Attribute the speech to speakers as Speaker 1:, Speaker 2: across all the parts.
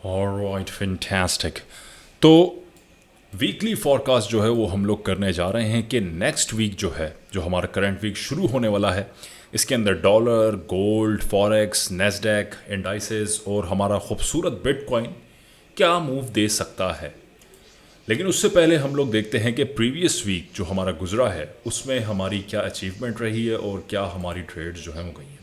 Speaker 1: Alright, fantastic. तो weekly forecast जो है वो हम लोग करने जा रहे हैं कि नेक्स्ट वीक जो है, जो हमारा करंट वीक शुरू होने वाला है, इसके अंदर dollar, gold, forex, Nasdaq, indices और हमारा खूबसूरत बिटकॉइन क्या मूव दे सकता है। लेकिन उससे पहले हम लोग देखते हैं कि प्रीवियस वीक जो हमारा गुजरा है उसमें हमारी क्या अचीवमेंट रही है और क्या हमारी ट्रेड्स जो है वो गई हैं।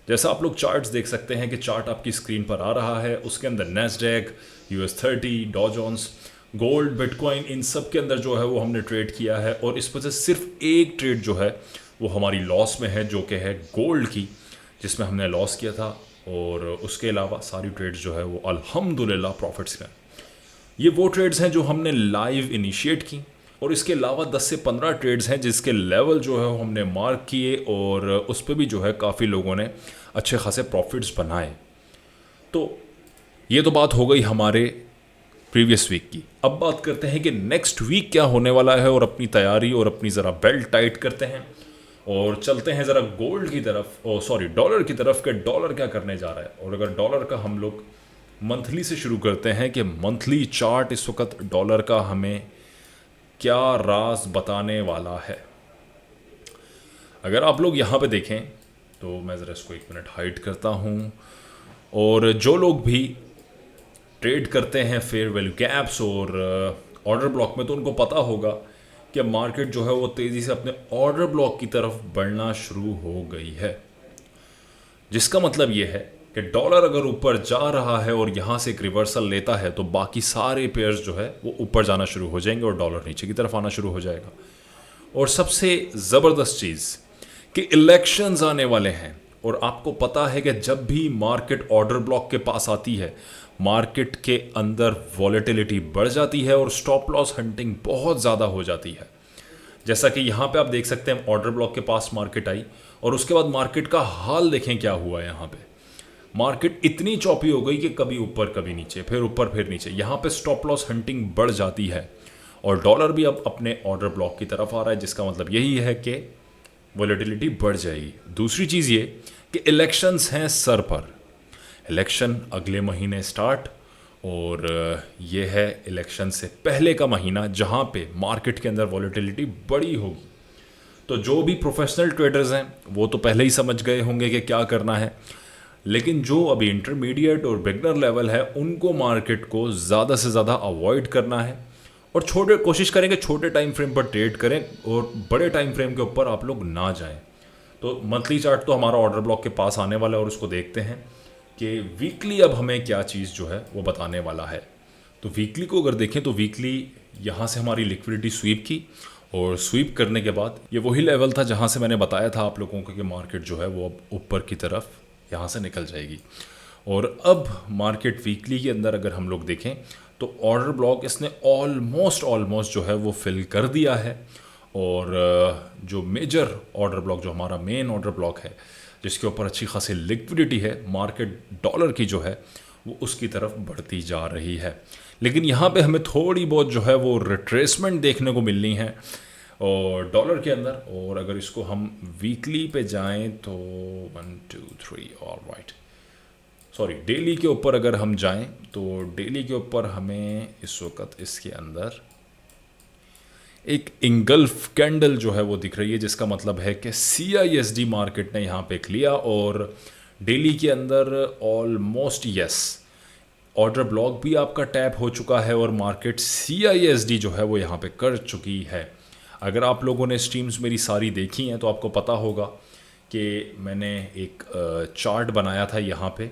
Speaker 1: जैसा आप लोग चार्ट्स देख सकते हैं कि चार्ट आपकी स्क्रीन पर आ रहा है, उसके अंदर नेस्डैक, US 30, डॉ जोन्स, गोल्ड, बिटकॉइन, इन सब के अंदर जो है वो हमने ट्रेड किया है। और इस वजह से सिर्फ एक ट्रेड जो है वो हमारी लॉस में है, जो कि है गोल्ड की, जिसमें हमने लॉस किया था। और उसके अलावा सारी ट्रेड्स जो है वो अल्हम्दुलिल्लाह प्रॉफिट्स में। ये वो ट्रेड्स हैं जो हमने लाइव इनिशिएट की, और इसके अलावा 10 से 15 ट्रेड्स हैं जिसके लेवल जो है वो हमने मार्क किए, और उस पर भी जो है काफ़ी लोगों ने अच्छे खासे प्रॉफिट्स बनाए। तो ये तो बात हो गई हमारे प्रीवियस वीक की। अब बात करते हैं कि नेक्स्ट वीक क्या होने वाला है, और अपनी तैयारी और अपनी ज़रा बेल्ट टाइट करते हैं और चलते हैं ज़रा गोल्ड की तरफ, ओ सॉरी डॉलर की तरफ, कि डॉलर क्या करने जा रहा है। और अगर डॉलर का हम लोग मंथली से शुरू करते हैं कि मंथली चार्ट इस वक्त डॉलर का हमें क्या राज बताने वाला है। अगर आप लोग यहाँ पे देखें तो मैं ज़रा इसको 1 मिनट हाइड करता हूँ। और जो लोग भी ट्रेड करते हैं फेयर वैल्यू गैप्स और ऑर्डर ब्लॉक में, तो उनको पता होगा कि मार्केट जो है वो तेज़ी से अपने ऑर्डर ब्लॉक की तरफ बढ़ना शुरू हो गई है। जिसका मतलब ये है कि डॉलर अगर ऊपर जा रहा है और यहाँ से एक रिवर्सल लेता है, तो बाकी सारे पेयर्स जो है वो ऊपर जाना शुरू हो जाएंगे और डॉलर नीचे की तरफ आना शुरू हो जाएगा। और सबसे ज़बरदस्त चीज़ कि इलेक्शंस आने वाले हैं, और आपको पता है कि जब भी मार्केट ऑर्डर ब्लॉक के पास आती है, मार्केट के अंदर वॉलेटिलिटी बढ़ जाती है और स्टॉप लॉस हंटिंग बहुत ज़्यादा हो जाती है। जैसा कि यहाँ पे आप देख सकते हैं, ऑर्डर ब्लॉक के पास मार्केट आई और उसके बाद मार्केट का हाल देखें क्या हुआ। यहाँ पे मार्केट इतनी चौपी हो गई कि कभी ऊपर कभी नीचे, फिर ऊपर फिर नीचे। यहाँ पे स्टॉप लॉस हंटिंग बढ़ जाती है और डॉलर भी अब अपने ऑर्डर ब्लॉक की तरफ आ रहा है, जिसका मतलब यही है कि वॉलेटिलिटी बढ़ जाएगी। दूसरी चीज़ ये कि इलेक्शंस हैं सर पर। इलेक्शन अगले महीने स्टार्ट, और ये है इलेक्शन से पहले का महीना जहाँ पे मार्केट के अंदर वॉलेटिलिटी बड़ी होगी। तो जो भी प्रोफेशनल ट्रेडर्स हैं वो तो पहले ही समझ गए होंगे कि क्या करना है, लेकिन जो अभी इंटरमीडिएट और बिगनर लेवल है उनको मार्केट को ज़्यादा से ज़्यादा अवॉइड करना है, और छोटे कोशिश करेंगे छोटे टाइम फ्रेम पर ट्रेड करें, और बड़े टाइम फ्रेम के ऊपर आप लोग ना जाएं। तो मंथली चार्ट तो हमारा ऑर्डर ब्लॉक के पास आने वाला है, और उसको देखते हैं कि वीकली अब हमें क्या चीज़ जो है वो बताने वाला है। तो वीकली को अगर देखें तो वीकली यहाँ से हमारी लिक्विडिटी स्वीप की, और स्वीप करने के बाद ये वही लेवल था जहाँ से मैंने बताया था आप लोगों को कि मार्केट जो है वो अब ऊपर की तरफ यहाँ से निकल जाएगी। और अब मार्केट वीकली के अंदर अगर हम लोग देखें तो ऑर्डर ब्लॉक इसने ऑलमोस्ट जो है वो फिल कर दिया है। और जो मेजर ऑर्डर ब्लॉक, जो हमारा मेन ऑर्डर ब्लॉक है जिसके ऊपर अच्छी खासी लिक्विडिटी है, मार्केट डॉलर की जो है वो उसकी तरफ बढ़ती जा रही है। लेकिन यहाँ पे हमें थोड़ी बहुत जो है वो रिट्रेसमेंट देखने को मिलनी है और डॉलर के अंदर। और अगर इसको हम वीकली पे जाएं तो 1 2 3 और राइट, सॉरी डेली के ऊपर अगर हम जाएं तो डेली के ऊपर हमें इस वक्त इसके अंदर एक इंगल्फ कैंडल जो है वो दिख रही है, जिसका मतलब है कि CISD मार्केट ने यहाँ पे लिया, और डेली के अंदर ऑलमोस्ट यस ऑर्डर ब्लॉक भी आपका टैप हो चुका है, और मार्केट CISD जो है वो यहाँ पे कर चुकी है। अगर आप लोगों ने स्ट्रीम्स मेरी सारी देखी हैं तो आपको पता होगा कि मैंने एक चार्ट बनाया था यहाँ पे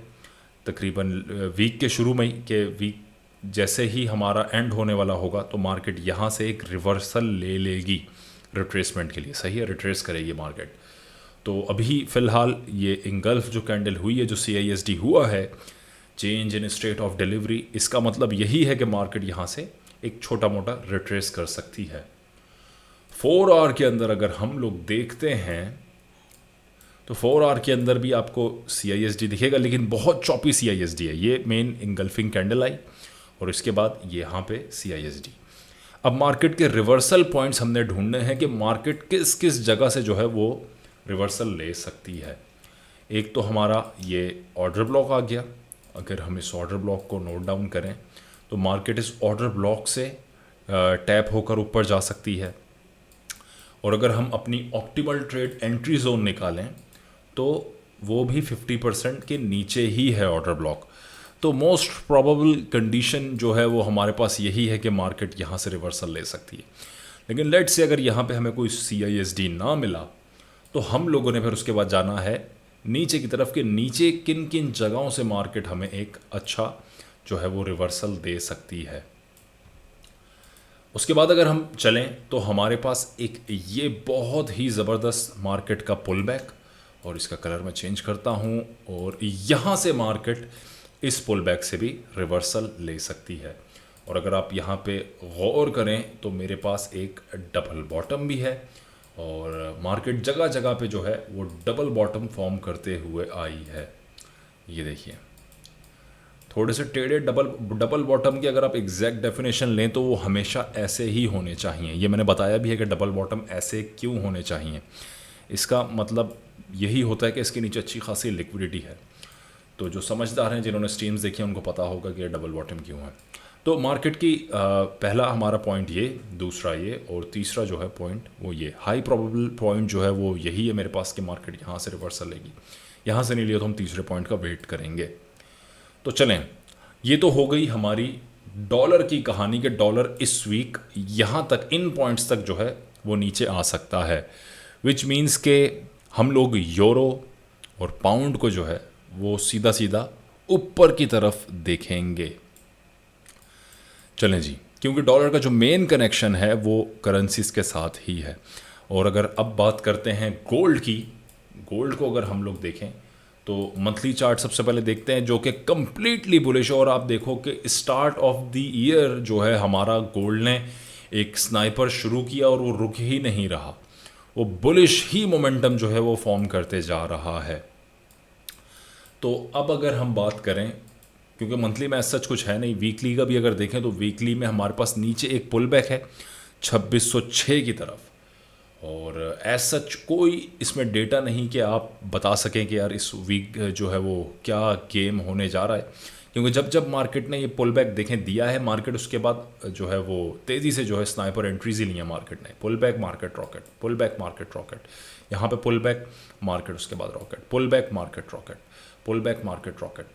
Speaker 1: तकरीबन वीक के शुरू में ही, कि वीक जैसे ही हमारा एंड होने वाला होगा तो मार्केट यहाँ से एक रिवर्सल ले लेगी रिट्रेसमेंट के लिए। सही है, रिट्रेस करेगी मार्केट। तो अभी फ़िलहाल ये इंगल्फ जो कैंडल हुई है, जो CISD हुआ है, change in state of delivery, इसका मतलब यही है कि मार्केट यहाँ से एक छोटा मोटा रिट्रेस कर सकती है। 4 आवर के अंदर अगर हम लोग देखते हैं तो 4 आवर के अंदर भी आपको CISD दिखेगा, लेकिन बहुत चॉपी CISD है। ये मेन इंगल्फिंग कैंडल आई और इसके बाद ये यहाँ पे CISD। अब मार्केट के रिवर्सल पॉइंट्स हमने ढूंढने हैं कि मार्केट किस किस जगह से जो है वो रिवर्सल ले सकती है। एक तो हमारा ये ऑर्डर ब्लॉक आ गया, अगर हम इस ऑर्डर ब्लॉक को नोट डाउन करें तो मार्केट इस ऑर्डर ब्लॉक से टैप होकर ऊपर जा सकती है। और अगर हम अपनी ऑप्टिमल ट्रेड एंट्री जोन निकालें तो वो भी 50% के नीचे ही है ऑर्डर ब्लॉक। तो मोस्ट प्रोबेबल कंडीशन जो है वो हमारे पास यही है कि मार्केट यहाँ से रिवर्सल ले सकती है। लेकिन लेट से अगर यहाँ पे हमें कोई CISD ना मिला तो हम लोगों ने फिर उसके बाद जाना है नीचे की तरफ कि नीचे किन किन जगहों से मार्केट हमें एक अच्छा जो है वो रिवर्सल दे सकती है। उसके बाद अगर हम चलें तो हमारे पास एक ये बहुत ही ज़बरदस्त मार्केट का पुल बैक, और इसका कलर मैं चेंज करता हूँ, और यहाँ से मार्केट इस पुल बैक से भी रिवर्सल ले सकती है। और अगर आप यहाँ पे गौर करें तो मेरे पास एक डबल बॉटम भी है, और मार्केट जगह जगह पे जो है वो डबल बॉटम फॉर्म करते हुए आई है। ये देखिए, थोड़े से टेढ़े डबल बॉटम की अगर आप एग्जैक्ट डेफिनेशन लें तो वो हमेशा ऐसे ही होने चाहिए। ये मैंने बताया भी है कि डबल बॉटम ऐसे क्यों होने चाहिए। इसका मतलब यही होता है कि इसके नीचे अच्छी खासी लिक्विडिटी है। तो जो समझदार हैं, जिन्होंने स्ट्रीम्स देखी हैं, उनको पता होगा कि डबल बॉटम क्यों है। तो मार्केट की पहला हमारा पॉइंट ये, दूसरा ये, और तीसरा जो है पॉइंट वो ये हाई प्रोबेबल पॉइंट जो है वो यही है मेरे पास कि मार्केट यहाँ से रिवर्सल लेगी। यहाँ से नहीं लिया तो हम तीसरे पॉइंट का वेट करेंगे। तो चलें, ये तो हो गई हमारी डॉलर की कहानी कि डॉलर इस वीक यहाँ तक, इन पॉइंट्स तक जो है वो नीचे आ सकता है, विच मीन्स के हम लोग यूरो और पाउंड को जो है वो सीधा सीधा ऊपर की तरफ देखेंगे। चलें जी, क्योंकि डॉलर का जो मेन कनेक्शन है वो करेंसीज के साथ ही है। और अगर अब बात करते हैं गोल्ड की, गोल्ड को अगर हम लोग देखें तो मंथली चार्ट सबसे पहले देखते हैं जो कि कंप्लीटली बुलिश है। और आप देखो कि स्टार्ट ऑफ द ईयर जो है हमारा गोल्ड ने एक स्नाइपर शुरू किया और वो रुक ही नहीं रहा, वो बुलिश ही मोमेंटम जो है वो फॉर्म करते जा रहा है। तो अब अगर हम बात करें, क्योंकि मंथली में सच कुछ है नहीं, वीकली का भी अगर देखें तो वीकली में हमारे पास नीचे एक पुल बैक है 2606 की तरफ, और एज सच कोई इसमें डेटा नहीं कि आप बता सकें कि यार इस वीक जो है वो क्या गेम होने जा रहा है। क्योंकि जब जब मार्केट ने ये पुल बैक देखें दिया है, मार्केट उसके बाद जो है वो तेज़ी से जो है स्नाइपर एंट्रीज ही लिया मार्केट ने। Pull back market rocket, pull back market rocket, यहाँ पे पुल बैक मार्केट, उसके बाद rocket, pull back market rocket, pull back market rocket.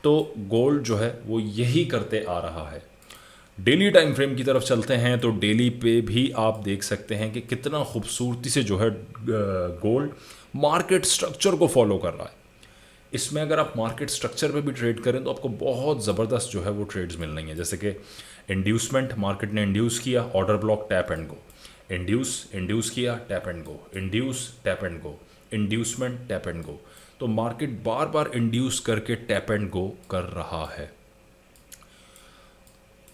Speaker 1: तो गोल्ड जो है वो यही करते आ रहा है। डेली टाइम फ्रेम की तरफ चलते हैं तो डेली पे भी आप देख सकते हैं कि कितना खूबसूरती से जो है गोल्ड मार्केट स्ट्रक्चर को फॉलो कर रहा है। इसमें अगर आप मार्केट स्ट्रक्चर पे भी ट्रेड करें तो आपको बहुत ज़बरदस्त जो है वो ट्रेड्स मिल रही हैं। जैसे कि इंड्यूसमेंट, मार्केट ने इंड्यूस किया, order block, tap and go, induce किया, tap and go, induce, tap and go, inducement, tap and go. तो मार्केट बार बार इंड्यूस करके टैप एंड गो कर रहा है।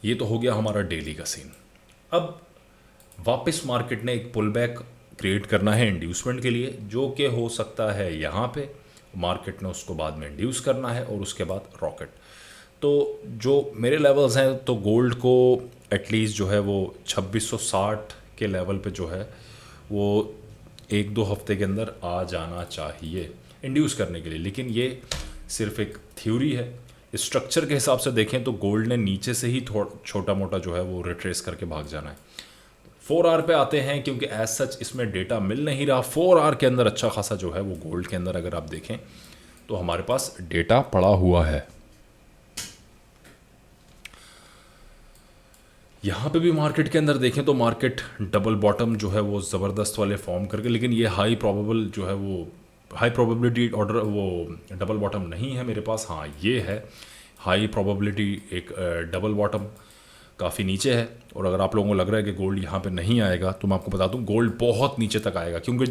Speaker 1: ये तो हो गया हमारा डेली का सीन। अब वापस मार्केट ने एक पुल बैक क्रिएट करना है इंड्यूसमेंट के लिए, जो कि हो सकता है यहाँ पे, मार्केट ने उसको बाद में इंड्यूस करना है, और उसके बाद रॉकेट। तो जो मेरे लेवल्स हैं तो गोल्ड को एटलीस्ट जो है वो 2660 के लेवल पे जो है वो 1-2 हफ्ते के अंदर आ जाना चाहिए इंड्यूस करने के लिए। लेकिन ये सिर्फ एक थ्योरी है। स्ट्रक्चर के हिसाब से देखें तो गोल्ड ने नीचे से ही थोड़ा छोटा मोटा जो है वो रिट्रेस करके भाग जाना है। 4 आवर पे आते हैं, क्योंकि एज सच इसमें डेटा मिल नहीं रहा। 4 आवर के अंदर अच्छा खासा जो है वो गोल्ड के अंदर अगर आप देखें तो हमारे पास डेटा पड़ा हुआ है। यहाँ पे भी मार्केट के अंदर देखें तो मार्केट डबल बॉटम जो है वो ज़बरदस्त वाले फॉर्म करके, लेकिन ये हाई प्रोबेबल जो है वो हाई प्रोबेबिलिटी ऑर्डर वो डबल बॉटम नहीं है मेरे पास। हाँ, ये है हाई प्रोबेबिलिटी एक डबल बॉटम, काफ़ी नीचे है। और अगर आप लोगों को लग रहा है कि गोल्ड यहाँ पे नहीं आएगा तो मैं आपको बता दूँ गोल्ड बहुत नीचे तक आएगा। क्योंकि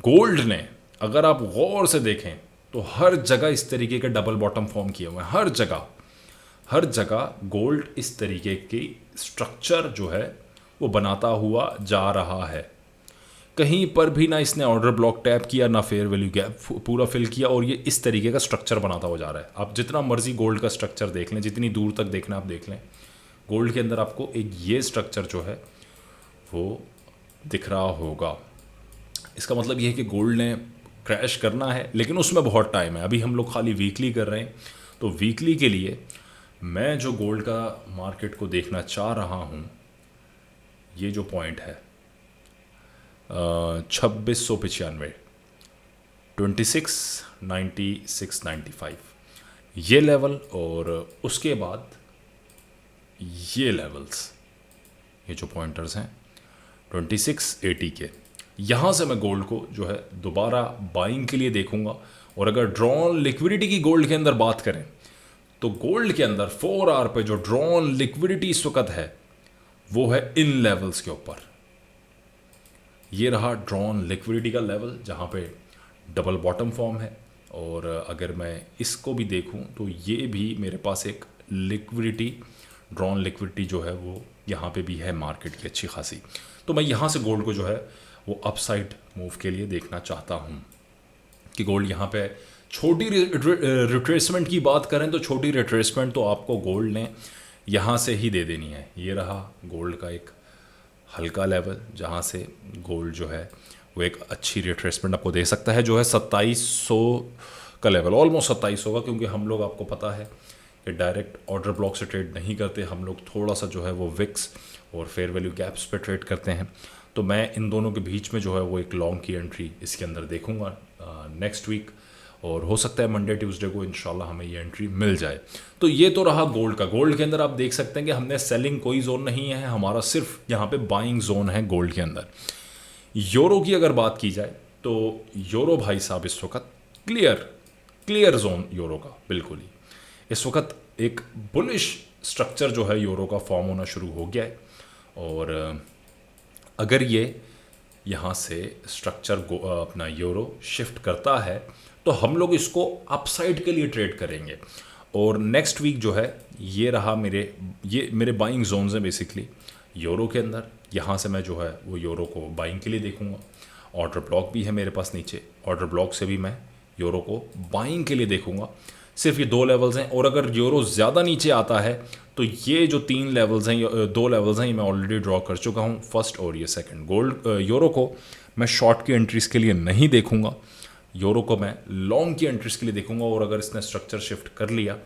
Speaker 1: गोल्ड ने, अगर आप गौर से देखें तो हर जगह इस तरीके के डबल बॉटम फॉर्म किए हुए हैं। हर जगह गोल्ड इस तरीके की स्ट्रक्चर जो है वो बनाता हुआ जा रहा है। कहीं पर भी ना इसने ऑर्डर ब्लॉक टैप किया, ना फेयर वैल्यू गैप पूरा फिल किया, और ये इस तरीके का स्ट्रक्चर बनाता हुआ जा रहा है। आप जितना मर्जी गोल्ड का स्ट्रक्चर देख लें, जितनी दूर तक देखना आप देख लें, गोल्ड के अंदर आपको एक ये स्ट्रक्चर जो है वो दिख रहा होगा। इसका मतलब ये है कि गोल्ड ने क्रैश करना है, लेकिन उसमें बहुत टाइम है। अभी हम लोग खाली वीकली कर रहे हैं तो वीकली के लिए मैं जो गोल्ड का मार्केट को देखना चाह रहा हूँ, ये जो पॉइंट है 2695, 269695, ये लेवल, और उसके बाद ये लेवल्स, ये जो पॉइंटर्स हैं 2680 के, यहाँ से मैं गोल्ड को जो है दोबारा बाइंग के लिए देखूंगा। और अगर ड्रॉन लिक्विडिटी की गोल्ड के अंदर बात करें तो गोल्ड के अंदर 4 आवर पे जो ड्रॉन लिक्विडिटी इस वक्त है वो है इन लेवल्स के ऊपर। ये रहा ड्रॉन लिक्विडिटी का लेवल जहाँ पे डबल बॉटम फॉर्म है। और अगर मैं इसको भी देखूं तो ये भी मेरे पास एक लिक्विडिटी, ड्रॉन लिक्विडिटी जो है वो यहाँ पे भी है मार्केट की अच्छी खासी। तो मैं यहाँ से गोल्ड को जो है वो अपसाइड मूव के लिए देखना चाहता हूँ कि गोल्ड यहाँ पे छोटी रिट्रेसमेंट की बात करें तो छोटी रिट्रेसमेंट तो आपको गोल्ड ने यहाँ से ही दे देनी है। ये रहा गोल्ड का एक हल्का लेवल जहाँ से गोल्ड जो है वो एक अच्छी रिट्रेसमेंट आपको दे सकता है, जो है 2700 का लेवल, ऑलमोस्ट 2700 का, क्योंकि हम लोग आपको पता है कि डायरेक्ट ऑर्डर ब्लॉक से ट्रेड नहीं करते, हम लोग थोड़ा सा जो है वो विक्स और फेयर वैल्यू गैप्स पे ट्रेड करते हैं। तो मैं इन दोनों के बीच में जो है वो एक लॉन्ग की एंट्री इसके अंदर देखूंगा नेक्स्ट वीक, और हो सकता है मंडे ट्यूसडे को इंशाल्लाह हमें ये एंट्री मिल जाए। तो ये तो रहा गोल्ड का। गोल्ड के अंदर आप देख सकते हैं कि हमने सेलिंग कोई जोन नहीं है, हमारा सिर्फ यहाँ पे बाइंग जोन है गोल्ड के अंदर। यूरो की अगर बात की जाए तो यूरो भाई साहब इस वक्त क्लियर जोन यूरो का, बिल्कुल ही इस वक्त एक बुलिश स्ट्रक्चर जो है यूरो का फॉर्म होना शुरू हो गया है। और अगर ये यहाँ से स्ट्रक्चर अपना यूरो शिफ्ट करता है तो हम लोग इसको अपसाइड के लिए ट्रेड करेंगे। और नेक्स्ट वीक जो है ये रहा ये मेरे बाइंग जोन्स हैं बेसिकली यूरो के अंदर। यहाँ से मैं जो है वो यूरो को बाइंग के लिए देखूंगा। ऑर्डर ब्लॉक भी है मेरे पास नीचे, ऑर्डर ब्लॉक से भी मैं यूरो को बाइंग के लिए देखूंगा। सिर्फ ये 2 लेवल्स हैं, और अगर यूरो ज़्यादा नीचे आता है तो ये जो 3 लेवल्स हैं, 2 लेवल्स हैं, ये मैं ऑलरेडी ड्रॉ कर चुका हूँ, फर्स्ट और ये सेकंड। गोल्ड यूरो को मैं शॉर्ट की एंट्रीज़ के लिए नहीं देखूंगा, यूरो को मैं लॉन्ग की एंट्रीज़ के लिए देखूंगा। और अगर इसने स्ट्रक्चर शिफ्ट कर लिया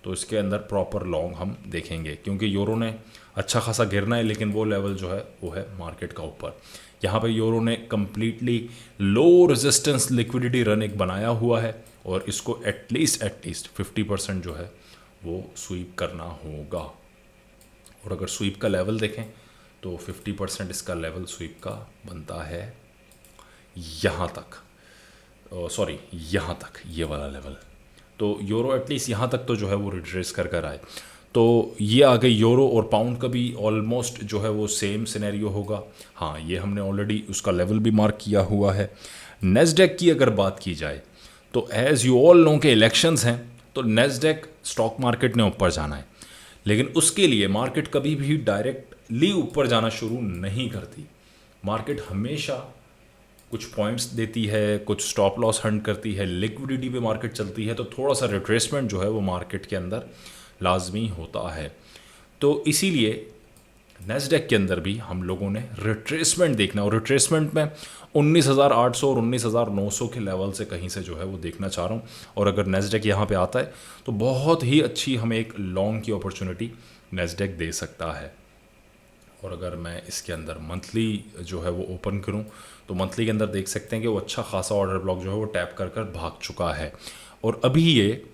Speaker 1: तो इसके अंदर प्रॉपर लॉन्ग हम देखेंगे, क्योंकि यूरो ने अच्छा खासा गिरना है, लेकिन वो लेवल जो है वो है मार्केट का ऊपर। यहाँ पे यूरो ने completely low resistance liquidity run एक बनाया हुआ है, और इसको एटलीस्ट 50% जो है वो स्वीप करना होगा। और अगर स्वीप का लेवल देखें तो 50% इसका लेवल स्वीप का बनता है यहाँ तक, सॉरी यहाँ तक, ये वाला लेवल। तो यूरो एटलीस्ट यहाँ तक तो जो है वो रिट्रेस कर आए। तो ये आ गई यूरो। और पाउंड का भी ऑलमोस्ट जो है वो सेम सिनेरियो होगा। हाँ, ये हमने ऑलरेडी उसका लेवल भी मार्क किया हुआ है। नेस्डेक की अगर बात की जाए तो एज़ यू ऑल नो के इलेक्शंस हैं, तो नेस्डेक स्टॉक मार्केट ने ऊपर जाना है, लेकिन उसके लिए मार्केट कभी भी डायरेक्टली ऊपर जाना शुरू नहीं करती। मार्केट हमेशा कुछ पॉइंट्स देती है, कुछ स्टॉप लॉस हंट करती है, लिक्विडिटी पे मार्केट चलती है, तो थोड़ा सा रिट्रेसमेंट जो है वो मार्केट के अंदर लाजमी होता है। तो इसीलिए नेस्डेक के अंदर भी हम लोगों ने रिट्रेसमेंट देखना, और रिट्रेसमेंट में 19,800 और 19,900 के लेवल से कहीं से जो है वो देखना चाह रहा हूँ। और अगर नेस्डेक यहाँ पे आता है तो बहुत ही अच्छी हमें एक लॉन्ग की अपॉर्चुनिटी नेस्डेक दे सकता है। और अगर मैं इसके अंदर मंथली जो है वो ओपन करूं तो मंथली के अंदर देख सकते हैं कि वो अच्छा खासा ऑर्डर ब्लॉक जो है वो टैप कर भाग चुका है, और अभी ये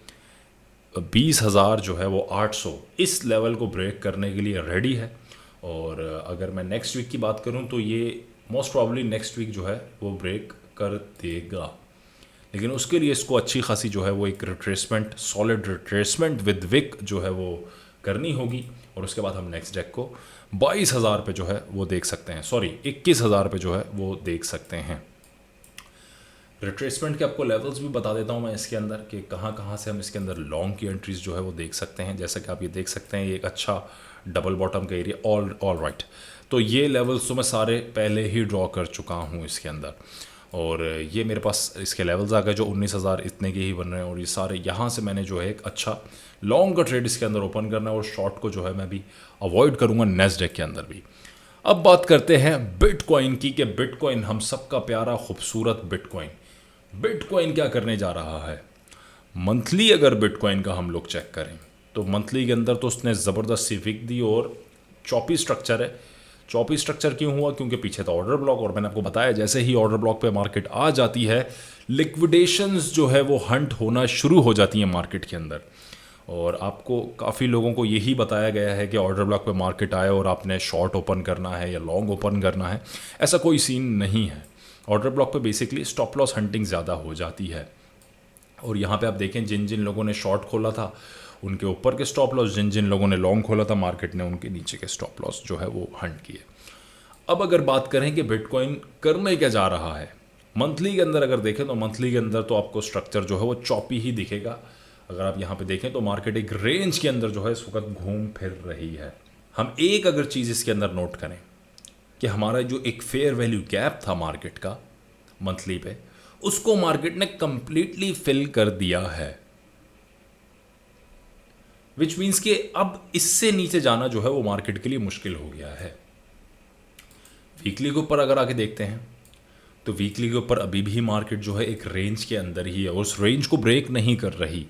Speaker 1: 20,000 जो है वो 800 इस लेवल को ब्रेक करने के लिए रेडी है। और अगर मैं नेक्स्ट वीक की बात करूं तो ये मोस्ट प्रॉब्ली नेक्स्ट वीक जो है वो ब्रेक कर देगा, लेकिन उसके लिए इसको अच्छी खासी जो है वो एक retracement, solid retracement with wick जो है वो करनी होगी। और उसके बाद हम नेक्स्ट डेक को 22,000 पे जो है वो देख सकते हैं, सॉरी 21,000 पे जो है वो देख सकते हैं। रिट्रेसमेंट के आपको लेवल्स भी बता देता हूँ मैं इसके अंदर कि कहाँ से हम इसके अंदर लॉन्ग की एंट्रीज जो है वो देख सकते हैं। जैसा कि आप ये देख सकते हैं, ये एक अच्छा डबल बॉटम का एरिया, ऑल राइट। तो ये लेवल्स तो मैं सारे पहले ही ड्रॉ कर चुका हूँ इसके अंदर, और ये मेरे पास इसके लेवल्स आ गए जो 19,000 इतने के ही बन रहे हैं। और ये सारे यहाँ से मैंने जो है एक अच्छा लॉन्ग का ट्रेड इसके अंदर ओपन करना है, और शॉर्ट को जो है मैं भी अवॉइड करूँगा नेस्डेक के अंदर भी। अब बात करते हैं बिटकॉइन की, कि बिटकॉइन हम सबका प्यारा खूबसूरत बिटकॉइन क्या करने जा रहा है। मंथली अगर बिटकॉइन का हम लोग चेक करें तो मंथली के अंदर तो उसने ज़बरदस्त सी विक दी और चॉपी स्ट्रक्चर है। चॉपी स्ट्रक्चर क्यों हुआ? क्योंकि पीछे था ऑर्डर ब्लॉक, और मैंने आपको बताया जैसे ही ऑर्डर ब्लॉक पे मार्केट आ जाती है, लिक्विडेशंस जो है वो हंट होना शुरू हो जाती हैं मार्केट के अंदर। और आपको काफ़ी लोगों को यही बताया गया है कि ऑर्डर ब्लॉक पे मार्केट आए और आपने शॉर्ट ओपन करना है या लॉन्ग ओपन करना है। ऐसा कोई सीन नहीं है। ऑर्डर ब्लॉक पे बेसिकली स्टॉप लॉस हंटिंग ज़्यादा हो जाती है। और यहाँ पे आप देखें जिन जिन लोगों ने शॉर्ट खोला था उनके ऊपर के स्टॉप लॉस, जिन जिन लोगों ने लॉन्ग खोला था मार्केट ने उनके नीचे के स्टॉप लॉस जो है वो हंट किए। अब अगर बात करें कि बिटकॉइन करने क्या जा रहा है, मंथली के अंदर अगर देखें तो मंथली के अंदर तो आपको स्ट्रक्चर जो है वो चॉपी ही दिखेगा। अगर आप यहाँ पे देखें तो मार्केट एक रेंज के अंदर जो है इस वक्त घूम फिर रही है। हम एक अगर चीज़ इसके अंदर नोट करें कि हमारा जो एक फेयर वैल्यू गैप था मार्केट का मंथली पे, उसको मार्केट ने कंप्लीटली फिल कर दिया है, विच मीन्स कि अब इससे नीचे जाना जो है वो मार्केट के लिए मुश्किल हो गया है। वीकली के ऊपर अगर आके देखते हैं तो वीकली के ऊपर अभी भी मार्केट जो है एक रेंज के अंदर ही है और उस रेंज को ब्रेक नहीं कर रही।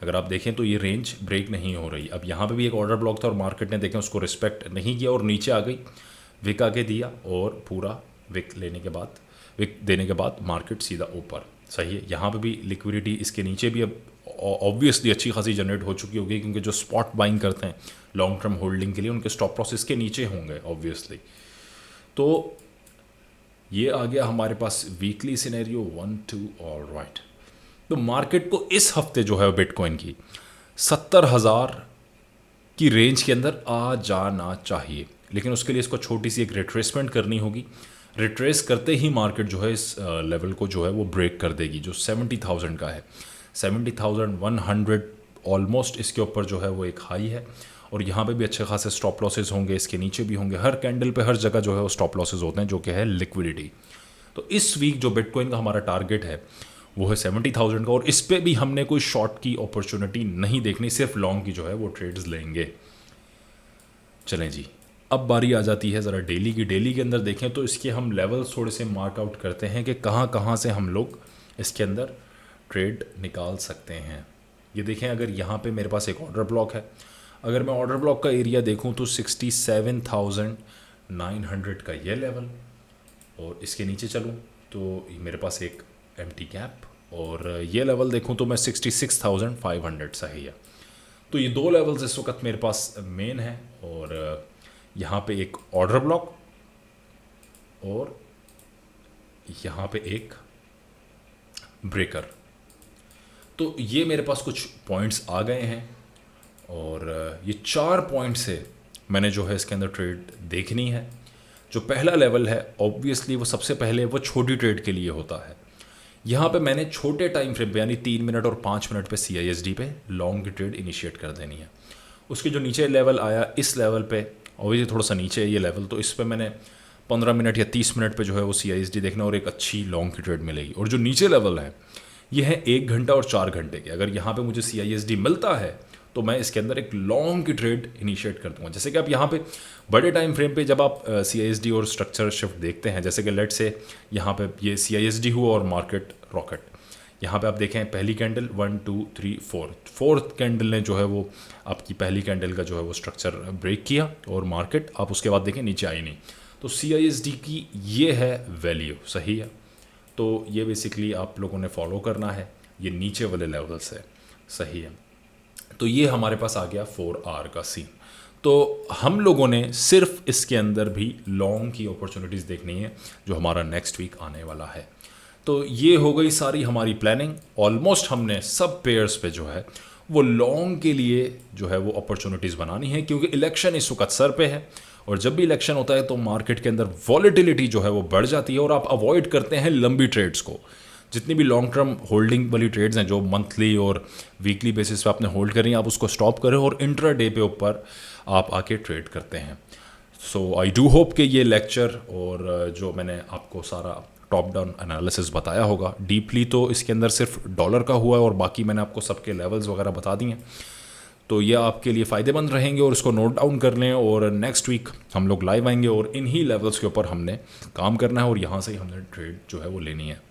Speaker 1: अगर आप देखें तो ये रेंज ब्रेक नहीं हो रही। अब यहाँ पे भी एक ऑर्डर ब्लॉक था और मार्केट ने देखें उसको रिस्पेक्ट नहीं किया और नीचे आ गई, विक आके दिया और पूरा विक देने के बाद मार्केट सीधा ऊपर। सही है। यहाँ पे भी लिक्विडिटी इसके नीचे भी अब ऑब्वियसली अच्छी खासी जनरेट हो चुकी होगी, क्योंकि जो स्पॉट बाइंग करते हैं लॉन्ग टर्म होल्डिंग के लिए उनके स्टॉप लॉस इसके नीचे होंगे ऑब्वियसली। तो ये आ गया हमारे पास वीकली सिनेरियो 1 2 ऑलराइट। तो मार्केट को इस हफ्ते जो है बिटकॉइन की 70,000 की रेंज के अंदर आ जाना चाहिए, लेकिन उसके लिए इसको छोटी सी एक रिट्रेसमेंट करनी होगी। रिट्रेस करते ही मार्केट जो है इस लेवल को जो है वो ब्रेक कर देगी जो 70,000 का है। 70,100 ऑलमोस्ट इसके ऊपर जो है वो एक हाई है और यहाँ पे भी अच्छे खासे स्टॉप लॉसेस होंगे, इसके नीचे भी होंगे। हर कैंडल पे हर जगह जो है वो स्टॉप लॉसेस होते हैं, जो कि है लिक्विडिटी। तो इस वीक जो बिटकॉइन का हमारा टारगेट है वो है 70,000 का, और इस पे भी हमने कोई शॉर्ट की अपॉर्चुनिटी नहीं देखनी, सिर्फ लॉन्ग की जो है वो ट्रेड्स लेंगे। चलें जी, अब बारी आ जाती है ज़रा डेली की। डेली के अंदर देखें तो इसके हम लेवल्स थोड़े से मार्क आउट करते हैं कि कहाँ कहाँ से हम लोग इसके अंदर ट्रेड निकाल सकते हैं। ये देखें, अगर यहाँ पे मेरे पास एक ऑर्डर ब्लॉक है, अगर मैं ऑर्डर ब्लॉक का एरिया देखूँ तो 67,900 का ये लेवल, और इसके नीचे चलूँ तो मेरे पास एक एम्प्टी गैप, और ये लेवल देखूँ तो मैं 66,500 सही है। तो ये दो लेवल्स इस वक्त मेरे पास मेन है, और यहाँ पे एक ऑर्डर ब्लॉक और यहाँ पे एक ब्रेकर। तो ये मेरे पास कुछ पॉइंट्स आ गए हैं, और ये 4 पॉइंट से मैंने जो है इसके अंदर ट्रेड देखनी है। जो पहला लेवल है ऑब्वियसली वो सबसे पहले वो छोटी ट्रेड के लिए होता है। यहाँ पे मैंने छोटे टाइम फ्रेम पे यानी 3 मिनट और 5 मिनट पे CISD पे लॉन्ग की ट्रेड इनिशिएट कर देनी है। उसके जो नीचे लेवल आया, इस लेवल पे ऑब्वियसली थोड़ा सा नीचे है ये लेवल, तो इस पे मैंने 15 मिनट या 30 मिनट पे जो है वो CISD देखना और एक अच्छी लॉन्ग की ट्रेड मिलेगी। और जो नीचे लेवल है ये है 1 घंटा और 4 घंटे के। अगर यहाँ पे मुझे CISD मिलता है तो मैं इसके अंदर एक लॉन्ग की ट्रेड इनिशिएट कर दूंगा। जैसे कि आप यहाँ पे बड़े टाइम फ्रेम पे जब आप CISD और स्ट्रक्चर शिफ्ट देखते हैं, जैसे कि लेट से यहाँ पे ये CISD हुआ और मार्केट रॉकेट, यहाँ पे आप देखें पहली कैंडल 1 2 3 4th कैंडल ने जो है वो आपकी पहली कैंडल का जो है वो स्ट्रक्चर ब्रेक किया और मार्केट आप उसके बाद देखें नीचे आई नहीं। तो CISD की ये है वैल्यू, सही है। तो ये बेसिकली आप लोगों ने फॉलो करना है, ये नीचे वाले लेवल्स है, सही है। तो ये हमारे पास आ गया 4R का सीन। तो हम लोगों ने सिर्फ इसके अंदर भी लॉन्ग की अपॉर्चुनिटीज़ देखनी है जो हमारा नेक्स्ट वीक आने वाला है। तो ये हो गई सारी हमारी प्लानिंग। ऑलमोस्ट हमने सब पेयर्स पे जो है वो लॉन्ग के लिए जो है वो अपॉर्चुनिटीज़ बनानी है, क्योंकि इलेक्शन इस वक्त सर पे है, और जब भी इलेक्शन होता है तो मार्केट के अंदर वॉलेटिलिटी जो है वो बढ़ जाती है और आप अवॉइड करते हैं लंबी ट्रेड्स को। जितनी भी लॉन्ग टर्म होल्डिंग वाली ट्रेड्स हैं जो मंथली और वीकली बेसिस पे आपने होल्ड करी, आप उसको स्टॉप करें और इंट्रा डे पे ऊपर आप आके ट्रेड करते हैं। सो आई डू होप कि ये लेक्चर और जो मैंने आपको सारा टॉप डाउन एनालिसिस बताया होगा, डीपली तो इसके अंदर सिर्फ डॉलर का हुआ है और बाकी मैंने आपको सबके लेवल्स वगैरह बता दिए हैं। तो ये आपके लिए फ़ायदेमंद रहेंगे और इसको नोट डाउन कर लें, और नेक्स्ट वीक हम लोग लाइव आएंगे और इन्हीं लेवल्स के ऊपर हमने काम करना है और यहाँ से ही हमने ट्रेड जो है वो लेनी है।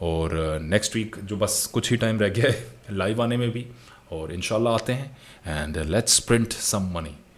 Speaker 1: और नेक्स्ट वीक जो बस कुछ ही टाइम रह गया है लाइव आने में भी, और इंशाल्लाह आते हैं and let's print some money.